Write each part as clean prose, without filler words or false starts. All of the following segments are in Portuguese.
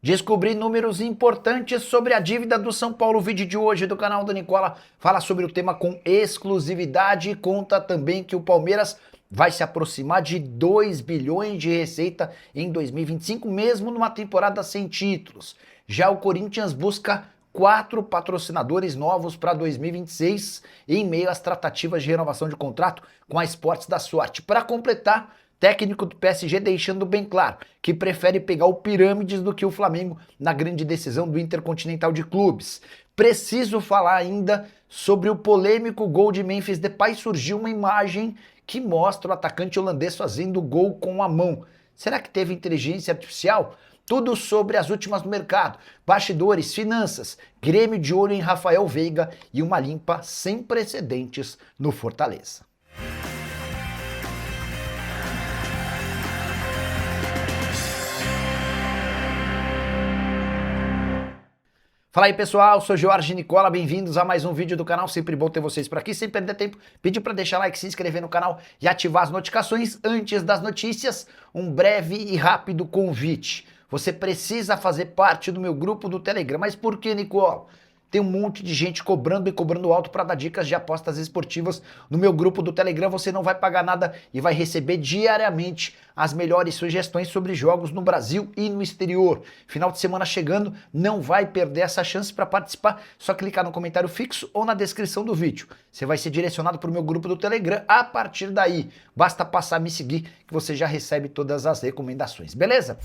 Descobri números importantes sobre a dívida do São Paulo. O vídeo de hoje do canal da Nicola fala sobre o tema com exclusividade e conta também que o Palmeiras vai se aproximar de 2 bilhões de receita em 2025, mesmo numa temporada sem títulos. Já o Corinthians busca 4 patrocinadores novos para 2026 em meio às tratativas de renovação de contrato com a Esportes da Sorte. Para completar, técnico do PSG deixando bem claro que prefere pegar o Pirâmides do que o Flamengo na grande decisão do Intercontinental de Clubes. Preciso falar ainda sobre o polêmico gol de Memphis Depay. Surgiu uma imagem que mostra o atacante holandês fazendo gol com a mão. Será que teve inteligência artificial? Tudo sobre as últimas do mercado, bastidores, finanças, Grêmio de olho em Rafael Veiga e uma limpa sem precedentes no Fortaleza. Fala aí pessoal, sou Jorge Nicola, bem-vindos a mais um vídeo do canal, sempre bom ter vocês por aqui, sem perder tempo, pedir para deixar like, se inscrever no canal e ativar as notificações. Antes das notícias, um breve e rápido convite. Você precisa fazer parte do meu grupo do Telegram. Mas por que, Nicola? Tem um monte de gente cobrando e cobrando alto para dar dicas de apostas esportivas. No meu grupo do Telegram você não vai pagar nada e vai receber diariamente as melhores sugestões sobre jogos no Brasil e no exterior. Final de semana chegando, não vai perder essa chance para participar. Só clicar no comentário fixo ou na descrição do vídeo. Você vai ser direcionado para o meu grupo do Telegram. A partir daí, basta passar a me seguir que você já recebe todas as recomendações. Beleza?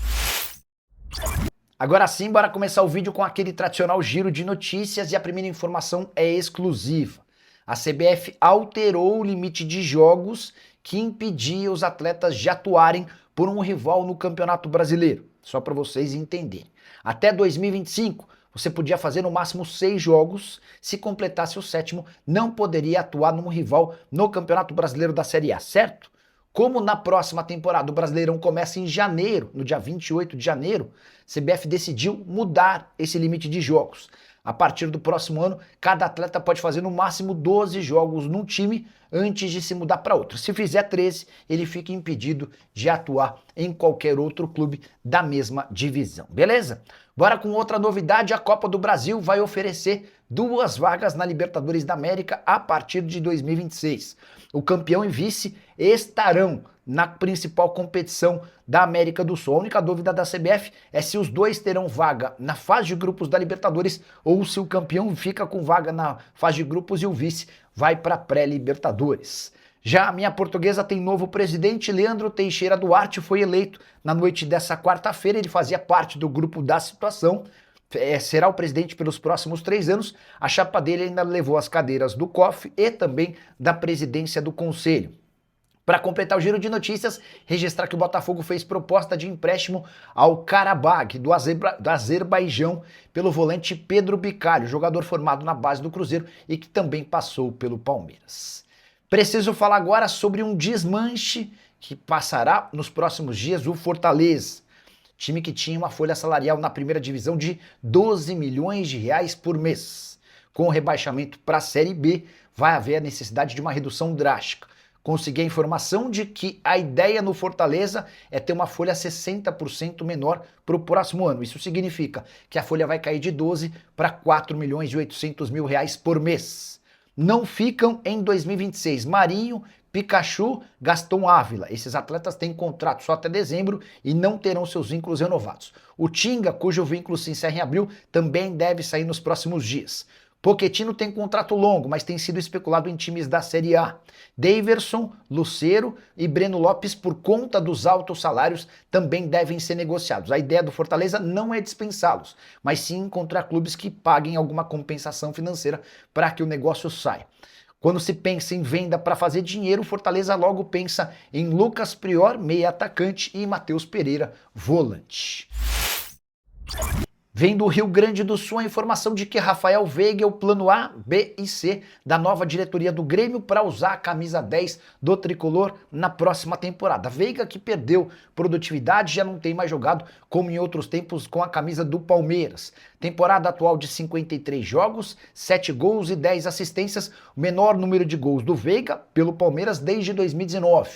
Agora sim, bora começar o vídeo com aquele tradicional giro de notícias e a primeira informação é exclusiva. A CBF alterou o limite de jogos que impedia os atletas de atuarem por um rival no Campeonato Brasileiro. Só para vocês entenderem. Até 2025, você podia fazer no máximo 6 jogos. Se completasse o 7º, não poderia atuar num rival no Campeonato Brasileiro da Série A, certo? Como na próxima temporada o Brasileirão começa em janeiro, no dia 28 de janeiro, a CBF decidiu mudar esse limite de jogos. A partir do próximo ano, cada atleta pode fazer no máximo 12 jogos num time antes de se mudar para outro. Se fizer 13, ele fica impedido de atuar em qualquer outro clube da mesma divisão, beleza? Bora com outra novidade, a Copa do Brasil vai oferecer 2 vagas na Libertadores da América a partir de 2026. O campeão e vice estarão na principal competição da América do Sul. A única dúvida da CBF é se os dois terão vaga na fase de grupos da Libertadores ou se o campeão fica com vaga na fase de grupos e o vice vai para pré-Libertadores. Já a minha portuguesa tem novo presidente. Leandro Teixeira Duarte foi eleito na noite dessa quarta-feira. Ele fazia parte do grupo da situação. Será o presidente pelos próximos 3 anos. A chapa dele ainda levou as cadeiras do COF e também da presidência do Conselho. Para completar o giro de notícias, registrar que o Botafogo fez proposta de empréstimo ao Qarabag, do Azerbaijão, pelo volante Pedro Bicalho, jogador formado na base do Cruzeiro e que também passou pelo Palmeiras. Preciso falar agora sobre um desmanche que passará nos próximos dias o Fortaleza. Time que tinha uma folha salarial na primeira divisão de 12 milhões de reais por mês. Com o rebaixamento para a Série B, vai haver a necessidade de uma redução drástica. Consegui a informação de que a ideia no Fortaleza é ter uma folha 60% menor para o próximo ano. Isso significa que a folha vai cair de 12 para 4 milhões e 800 mil reais por mês. Não ficam em 2026 Marinho, Pikachu, Gaston Ávila. Esses atletas têm contrato só até dezembro e não terão seus vínculos renovados. O Tinga, cujo vínculo se encerra em abril, também deve sair nos próximos dias. Pochettino tem contrato longo, mas tem sido especulado em times da Série A. Daverson, Lucero e Breno Lopes, por conta dos altos salários, também devem ser negociados. A ideia do Fortaleza não é dispensá-los, mas sim encontrar clubes que paguem alguma compensação financeira para que o negócio saia. Quando se pensa em venda para fazer dinheiro, o Fortaleza logo pensa em Lucas Prior, meia atacante, e Matheus Pereira, volante. Vem do Rio Grande do Sul a informação de que Rafael Veiga é o plano A, B e C da nova diretoria do Grêmio para usar a camisa 10 do tricolor na próxima temporada. Veiga, que perdeu produtividade, já não tem mais jogado como em outros tempos com a camisa do Palmeiras. Temporada atual de 53 jogos, 7 gols e 10 assistências, o menor número de gols do Veiga pelo Palmeiras desde 2019.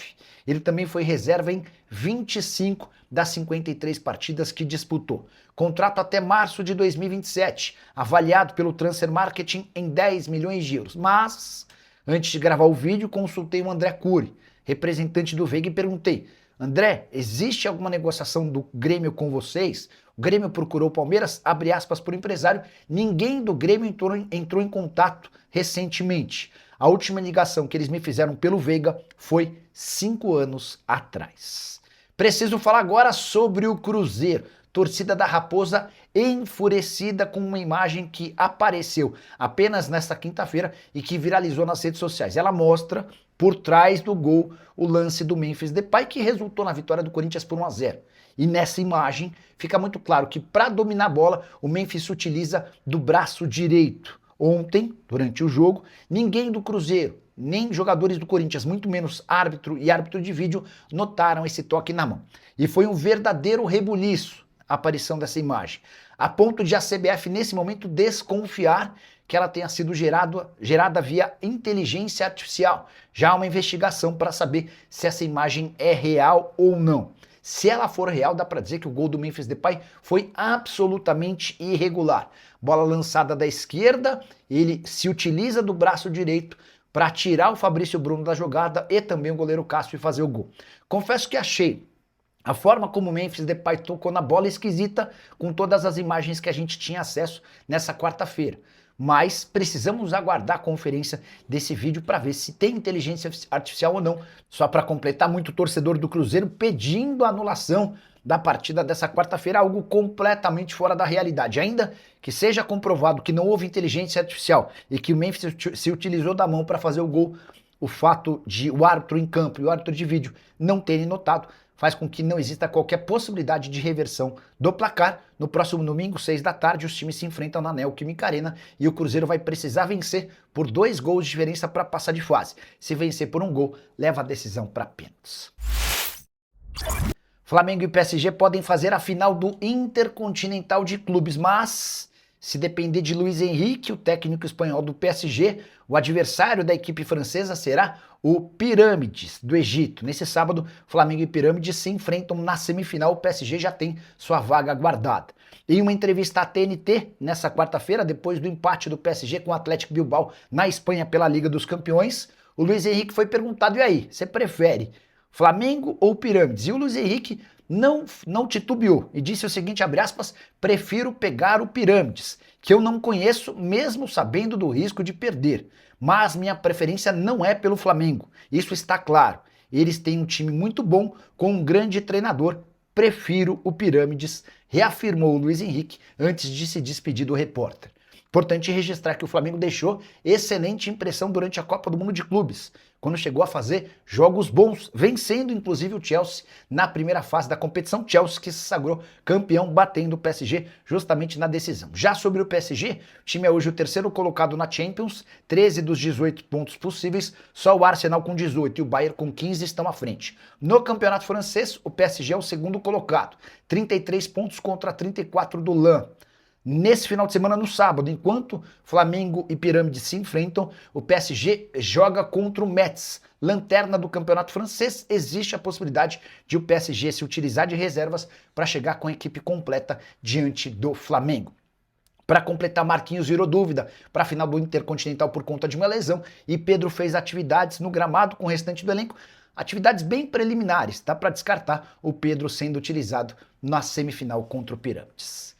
Ele também foi reserva em 25 das 53 partidas que disputou. contrato até março de 2027, avaliado pelo Transfer Marketing em 10 milhões de euros. Mas, antes de gravar o vídeo, consultei o André Cury, representante do Veiga, e perguntei: André, existe alguma negociação do Grêmio com vocês? O Grêmio procurou o Palmeiras, abre aspas por empresário, ninguém do Grêmio entrou em contato recentemente. A última ligação que eles me fizeram pelo Veiga foi 5 anos atrás. Preciso falar agora sobre o Cruzeiro. Torcida da Raposa enfurecida com uma imagem que apareceu apenas nesta quinta-feira e que viralizou nas redes sociais. Ela mostra por trás do gol o lance do Memphis Depay, que resultou na vitória do Corinthians por 1-0. E nessa imagem fica muito claro que para dominar a bola o Memphis utiliza do braço direito. Ontem, durante o jogo, ninguém do Cruzeiro, nem jogadores do Corinthians, muito menos árbitro e árbitro de vídeo, notaram esse toque na mão. E foi um verdadeiro rebuliço a aparição dessa imagem, a ponto de a CBF nesse momento desconfiar que ela tenha sido gerada via inteligência artificial. Já há uma investigação para saber se essa imagem é real ou não. Se ela for real, dá para dizer que o gol do Memphis Depay foi absolutamente irregular. Bola lançada da esquerda, ele se utiliza do braço direito para tirar o Fabrício Bruno da jogada e também o goleiro Cássio fazer o gol. Confesso que achei a forma como o Memphis Depay tocou na bola esquisita com todas as imagens que a gente tinha acesso nessa quarta-feira. Mas precisamos aguardar a conferência desse vídeo para ver se tem inteligência artificial ou não. Só para completar, muito torcedor do Cruzeiro pedindo a anulação da partida dessa quarta-feira, algo completamente fora da realidade. Ainda que seja comprovado que não houve inteligência artificial e que o Memphis se utilizou da mão para fazer o gol, o fato de o árbitro em campo e o árbitro de vídeo não terem notado faz com que não exista qualquer possibilidade de reversão do placar. No próximo domingo, 6 da tarde, os times se enfrentam na Neoquímica Arena e o Cruzeiro vai precisar vencer por 2 gols de diferença para passar de fase. Se vencer por 1 gol, leva a decisão para pênaltis. Flamengo e PSG podem fazer a final do Intercontinental de Clubes, mas se depender de Luiz Henrique, o técnico espanhol do PSG, o adversário da equipe francesa será o Pirâmides do Egito. Nesse sábado, Flamengo e Pirâmides se enfrentam na semifinal. O PSG já tem sua vaga guardada. Em uma entrevista à TNT, nessa quarta-feira, depois do empate do PSG com o Atlético Bilbao na Espanha pela Liga dos Campeões, o Luiz Henrique foi perguntado: e aí, você prefere Flamengo ou Pirâmides? E o Luiz Henrique não titubeou e disse o seguinte, abre aspas: prefiro pegar o Pirâmides, que eu não conheço mesmo sabendo do risco de perder, mas minha preferência não é pelo Flamengo, isso está claro. Eles têm um time muito bom com um grande treinador, prefiro o Pirâmides, reafirmou o Luiz Henrique antes de se despedir do repórter. Importante registrar que o Flamengo deixou excelente impressão durante a Copa do Mundo de Clubes, quando chegou a fazer jogos bons, vencendo inclusive o Chelsea na primeira fase da competição. Chelsea que se sagrou campeão, batendo o PSG justamente na decisão. Já sobre o PSG, o time é hoje o terceiro colocado na Champions, 13 dos 18 pontos possíveis, só o Arsenal com 18 e o Bayern com 15 estão à frente. No campeonato francês, o PSG é o segundo colocado, 33 pontos contra 34 do Lens. Nesse final de semana, no sábado, enquanto Flamengo e Pirâmides se enfrentam, o PSG joga contra o Metz, lanterna do campeonato francês. Existe a possibilidade de o PSG se utilizar de reservas para chegar com a equipe completa diante do Flamengo. Para completar, Marquinhos virou dúvida para a final do Intercontinental por conta de uma lesão e Pedro fez atividades no gramado com o restante do elenco. Atividades bem preliminares, dá para descartar o Pedro sendo utilizado na semifinal contra o Pirâmides.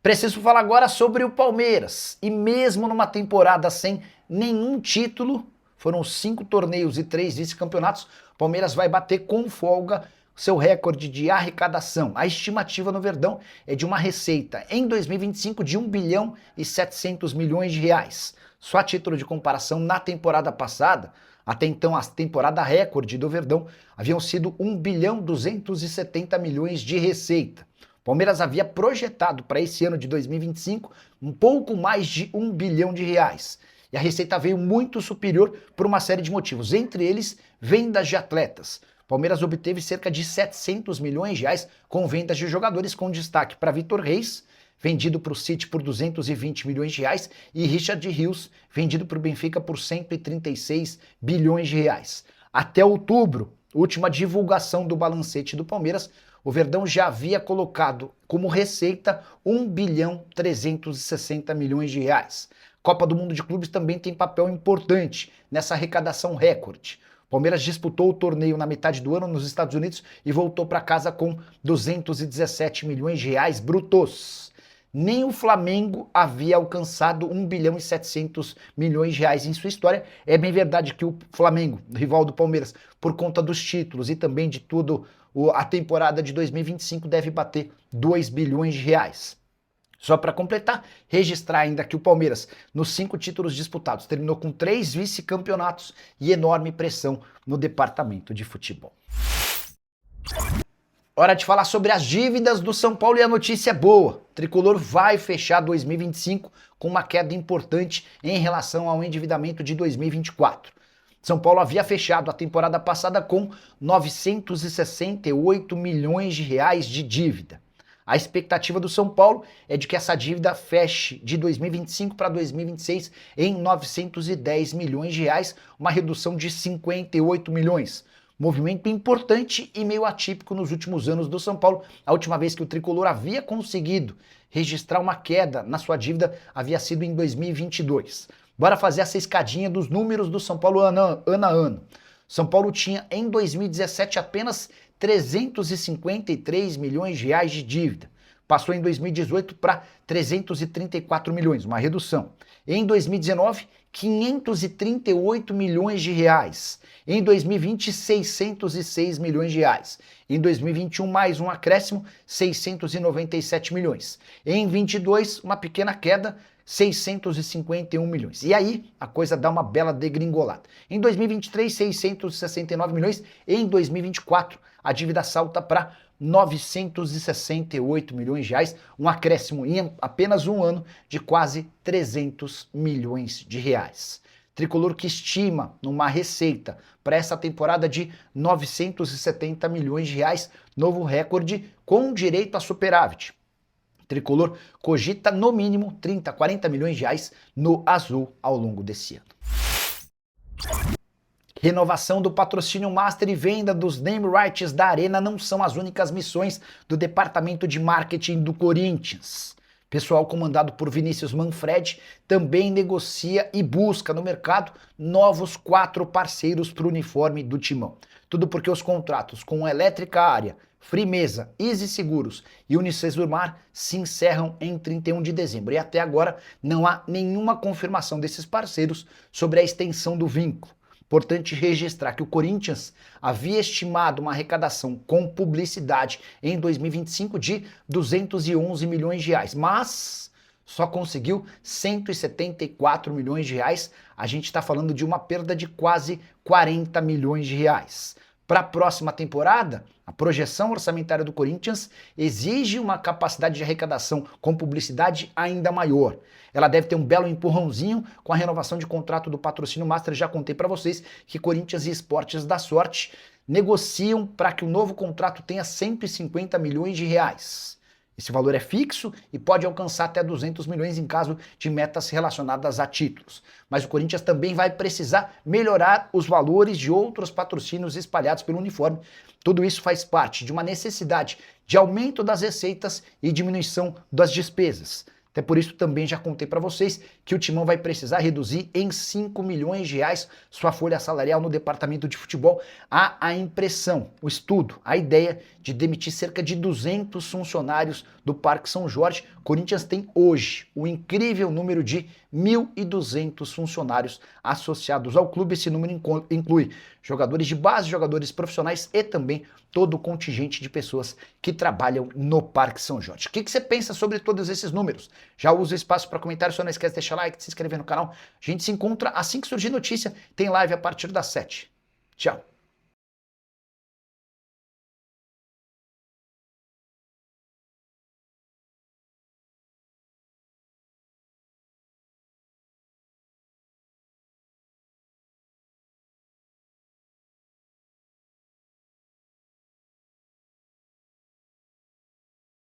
Preciso falar agora sobre o Palmeiras, e mesmo numa temporada sem nenhum título, foram 5 torneios e 3 vice-campeonatos, o Palmeiras vai bater com folga seu recorde de arrecadação. A estimativa no Verdão é de uma receita em 2025 de 1 bilhão e 700 milhões de reais. Só a título de comparação, na temporada passada, até então a temporada recorde do Verdão, haviam sido 1 bilhão 270 milhões de receita. Palmeiras havia projetado para esse ano de 2025 um pouco mais de 1 bilhão de reais. E a receita veio muito superior por uma série de motivos, entre eles vendas de atletas. Palmeiras obteve cerca de 700 milhões de reais com vendas de jogadores, com destaque para Vitor Reis, vendido para o City por 220 milhões de reais, e Richard Rios, vendido para o Benfica por 136 bilhões de reais. Até outubro, última divulgação do balancete do Palmeiras, o Verdão já havia colocado como receita 1 bilhão 360 milhões de reais. Copa do Mundo de Clubes também tem papel importante nessa arrecadação recorde. Palmeiras disputou o torneio na metade do ano nos Estados Unidos e voltou para casa com 217 milhões de reais brutos. Nem o Flamengo havia alcançado 1 bilhão e 700 milhões de reais em sua história. É bem verdade que o Flamengo, rival do Palmeiras, por conta dos títulos e também de tudo, a temporada de 2025 deve bater 2 bilhões de reais. Só para completar, registrar ainda que o Palmeiras, nos 5 títulos disputados, terminou com 3 vice-campeonatos e enorme pressão no departamento de futebol. Hora de falar sobre as dívidas do São Paulo e a notícia é boa. O Tricolor vai fechar 2025 com uma queda importante em relação ao endividamento de 2024. São Paulo havia fechado a temporada passada com 968 milhões de reais de dívida. A expectativa do São Paulo é de que essa dívida feche de 2025 para 2026 em 910 milhões de reais, uma redução de 58 milhões. Movimento importante e meio atípico nos últimos anos do São Paulo. A última vez que o Tricolor havia conseguido registrar uma queda na sua dívida havia sido em 2022. Bora fazer essa escadinha dos números do São Paulo ano a ano. São Paulo tinha em 2017 apenas 353 milhões de reais de dívida. Passou em 2018 para 334 milhões, uma redução. Em 2019, 538 milhões de reais. Em 2020, 606 milhões de reais. Em 2021, mais um acréscimo, 697 milhões. Em 2022, uma pequena queda, 651 milhões. E aí, a coisa dá uma bela degringolada. Em 2023, 669 milhões. Em 2024, a dívida salta para 968 milhões de reais, um acréscimo em apenas um ano de quase 300 milhões de reais. Tricolor que estima numa receita para essa temporada de 970 milhões de reais, novo recorde com direito a superávit. Tricolor cogita no mínimo 30, 40 milhões de reais no azul ao longo desse ano. Renovação do patrocínio master e venda dos name rights da Arena não são as únicas missões do departamento de marketing do Corinthians. Pessoal comandado por Vinícius Manfredi também negocia e busca no mercado novos 4 parceiros para o uniforme do Timão. Tudo porque os contratos com Elétrica Área, Frimeza, Easy Seguros e Unicesumar se encerram em 31 de dezembro. E até agora não há nenhuma confirmação desses parceiros sobre a extensão do vínculo. Importante registrar que o Corinthians havia estimado uma arrecadação com publicidade em 2025 de 211 milhões de reais, mas só conseguiu 174 milhões de reais. A gente está falando de uma perda de quase 40 milhões de reais. Para a próxima temporada, a projeção orçamentária do Corinthians exige uma capacidade de arrecadação com publicidade ainda maior. Ela deve ter um belo empurrãozinho com a renovação de contrato do patrocínio master. Já contei para vocês que Corinthians e Esportes da Sorte negociam para que o novo contrato tenha 150 milhões de reais. Esse valor é fixo e pode alcançar até 200 milhões em caso de metas relacionadas a títulos. Mas o Corinthians também vai precisar melhorar os valores de outros patrocínios espalhados pelo uniforme. Tudo isso faz parte de uma necessidade de aumento das receitas e diminuição das despesas. Até por isso também já contei para vocês que o Timão vai precisar reduzir em 5 milhões de reais sua folha salarial no departamento de futebol. Há a impressão, o estudo, a ideia de demitir cerca de 200 funcionários do Parque São Jorge. Corinthians tem hoje o incrível número de 1.200 funcionários associados ao clube. Esse número inclui jogadores de base, jogadores profissionais e também todo o contingente de pessoas que trabalham no Parque São Jorge. O que você pensa sobre todos esses números? Já usa o espaço para comentário, só não esquece de deixar like, de se inscrever no canal. A gente se encontra assim que surgir notícia. Tem live a partir das 7. Tchau.